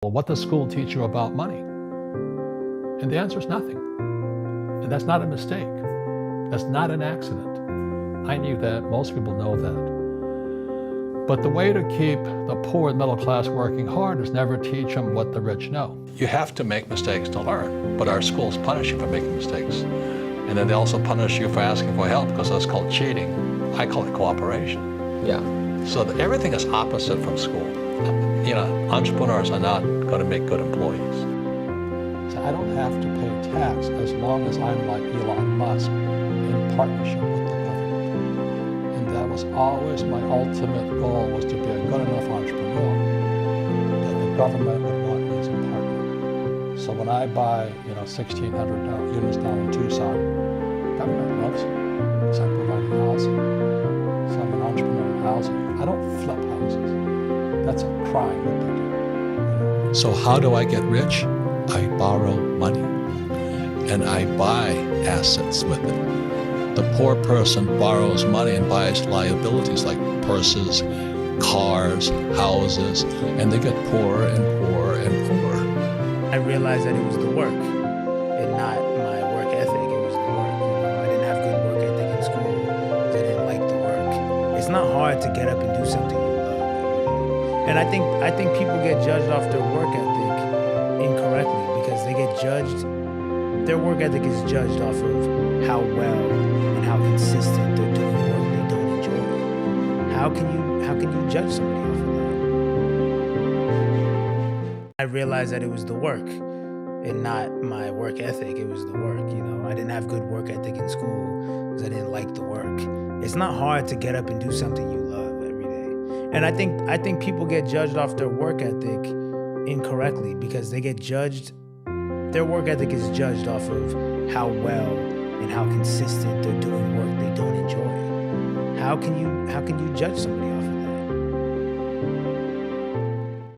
Well, what does school teach you about money? And the answer is nothing. And that's not a mistake. That's not an accident. I knew that. Most people know that. But the way to keep the poor and middle class working hard is never teach them what the rich know. You have to make mistakes to learn, but our schools punish you for making mistakes. And then they also punish you for asking for help because that's called cheating. I call it cooperation. Yeah. So that everything is opposite from school. You know, entrepreneurs are not going to make good employees. So I don't have to pay tax as long as I'm like Elon Musk in partnership with the government. And that was always my ultimate goal, was to be a good enough entrepreneur that the government would want me as a partner. So when I buy, 1,600 units down in Tucson, government loves me because I'm providing housing. So I'm an entrepreneur in housing. I don't flip houses. That's a crime what they do. So how do I get rich? I borrow money and I buy assets with it. The poor person borrows money and buys liabilities like purses, cars, houses, and they get poorer and poorer and poorer. I realized that it was the work and not my work ethic. It was the work. I didn't have good work ethic in school because I didn't like the work. It's not hard to get up and do something you love. And I think people get judged off their work ethic incorrectly because they get judged. Their work ethic is judged off of how well and how consistent they're doing work they don't enjoy. How can you judge somebody off of that? I realized that it was the work and not my work ethic. It was the work. I didn't have good work ethic in school because I didn't like the work. It's not hard to get up and do something you love. And I think people get judged off their work ethic incorrectly because they get judged. Their work ethic is judged off of how well and how consistent they're doing work they don't enjoy. How can you judge somebody